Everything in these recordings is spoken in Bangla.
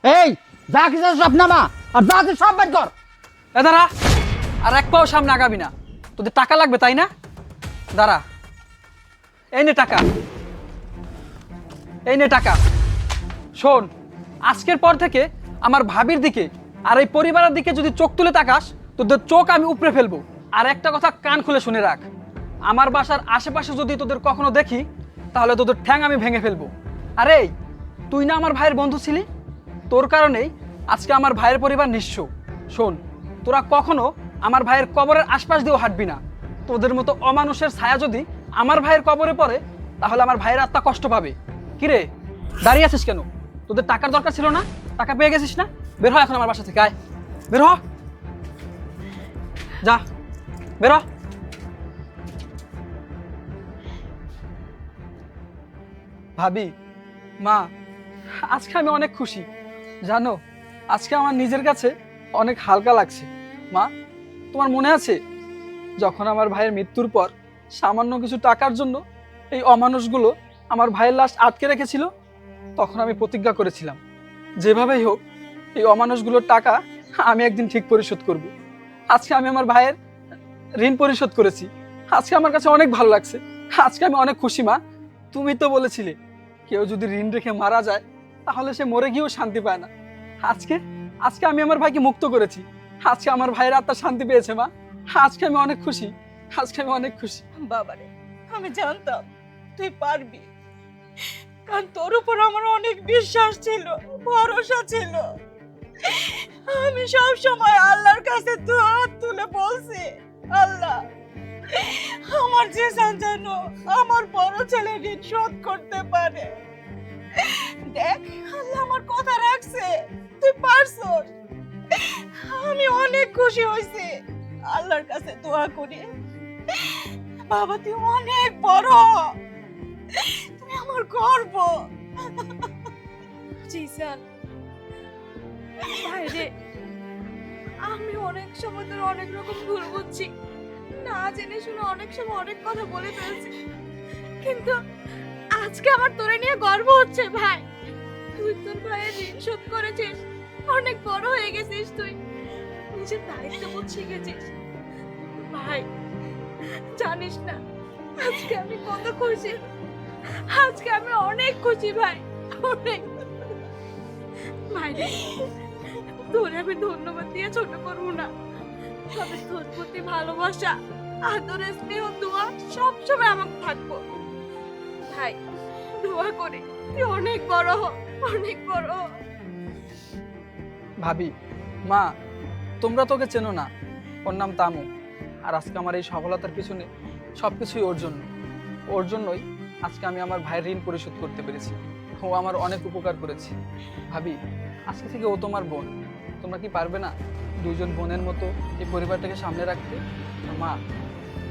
এই যা কিছু সব নামা আর যা আছে সব বের কর। এ দাঁড়া, আর এক পাও সামনে আগাবি না। তোদের টাকা লাগবে তাই না? দাঁড়া, এই নে টাকা, এই নে টাকা। শোন, আজকের পর থেকে আমার ভাবির দিকে আর এই পরিবারের দিকে যদি চোখ তুলে তাকাস, তোদের চোখ আমি উপড়ে ফেলবো। আর একটা কথা কান খুলে শুনে রাখ, আমার বাসার আশেপাশে যদি তোদের কখনো দেখি, তাহলে তোদের ঠ্যাং আমি ভেঙে ফেলবো। আরে তুই না আমার ভাইয়ের বন্ধু ছিলি, তোর কারণেই আজকে আমার ভাইয়ের পরিবার নিঃস্ব। শোন, তোরা কখনো আমার ভাইয়ের কবরের আশপাশ দিয়েও হাঁটবি না। তোদের মতো অমানুষের ছায়া যদি আমার ভাইয়ের কবরে পড়ে, তাহলে আমার ভাইয়ের আত্মা কষ্ট পাবে। কিরে, দাঁড়িয়ে আছিস কেন? তোদের টাকার দরকার ছিল না? টাকা পেয়ে গেছিস না? বের হ এখন আমার বাসা থেকে, আয় বের হ, যা বের হ। ভাবি, মা, আজকে আমি অনেক খুশি জানো। আজকে আমার নিজের কাছে অনেক হালকা লাগছে। মা, তোমার মনে আছে যখন আমার ভাইয়ের মৃত্যুর পর সামান্য কিছু টাকার জন্য এই অমানুষগুলো আমার ভাইয়ের লাশ আটকে রেখেছিল? তখন আমি প্রতিজ্ঞা করেছিলাম যেভাবেই হোক এই অমানুষগুলোর টাকা আমি একদিন ঠিক পরিশোধ করব। আজকে আমি আমার ভাইয়ের ঋণ পরিশোধ করেছি। আজকে আমার কাছে অনেক ভালো লাগছে। আজকে আমি অনেক খুশি। মা, তুমি তো বলেছিলে কেউ যদি ঋণ রেখে মারা যায় তাহলে সে মরে গিয়েও শান্তি পায় না। আজকে আজকে আমি আমার ভাইকে মুক্ত করেছি। আজকে আমার ভাইয়ের আত্মা শান্তি পেয়েছে। মা, আজকে আমি অনেক খুশি। আজকে আমি অনেক খুশি। বাবারে, আমি জানতাম তুই পারবি, কারণ তোর উপর আমার অনেক বিশ্বাস ছিল, ভরসা ছিল। আমি সব সময় আল্লাহর কাছে দু হাত তুলে বলছি, আল্লাহ আমার যে যেন আমার বড় ছেলে ঋণ শোধ করতে পারে। দেখ, আল্লাহ আমার কথা রাখছে, তুই পারছস। আমি অনেক খুশি হয়েছি। আল্লাহর কাছে দোয়া করি, বাবা তুই অনেক বড়, তুমি আমার গর্ব। জিসান ভাইরে, আমি অনেক সময় তোর অনেক রকম ভুল বুঝছি, না জেনে শুনে অনেক সময় অনেক কথা বলে ফেলছি, কিন্তু আজকে আমার তোরে নিয়ে গর্ব হচ্ছে ভাই। তুই তোর ভাইয়ের ঋণ শোধ করেছিস, অনেক বড় হয়ে গেছিস, তুই নিজের দায়িত্ববোধ শিখেছিস ভাই। জানিস না আজকে আমি কত খুশি, আজকে আমি অনেক খুশি ভাই, অনেক। ভাইরে, তোরে আমি ধন্যবাদ দিয়ে ছোট করবো না, তবে তোর প্রতি ভালোবাসা, আদরে, স্নেহ, দোয়া সবসময় আমাকে থাকবো ভাই। দোয়া করে তুই অনেক বড় হ, অনেক বড় হ। ভাবি, মা, তোমরা তোকে চেনো না, ওর নাম তামু। আর আজকে আমার এই সফলতার পিছনে সবকিছুই ওর জন্য। ওর জন্যই আজকে আমি আমার ভাইয়ের ঋণ পরিশোধ করতে পেরেছি। ও আমার অনেক উপকার করেছে। ভাবি, আজকে থেকে ও তোমার বোন। তোমরা কি পারবে না দুইজন বোনের মতো এই পরিবারটাকে সামনে রাখতে? মা,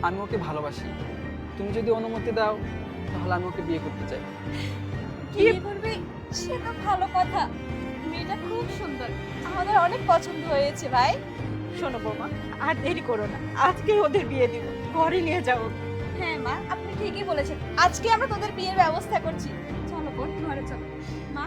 আমি ওকে ভালোবাসি। তুমি যদি অনুমতি দাও তাহলে আমি ওকে বিয়ে করতে চাই। কি করবি সেটা ভালো কথা, মেয়েটা খুব সুন্দর, আমাদের অনেক পছন্দ হয়েছে ভাই। শোনো বৌমা, আর দেরি করো না, আজকে ওদের বিয়ে দিব, ঘরে নিয়ে যাও। হ্যাঁ মা, আপনি ঠিকই বলেছেন, আজকে আমরা তোদের বিয়ের ব্যবস্থা করছি। চলো বোন, ঘরে চলো। মা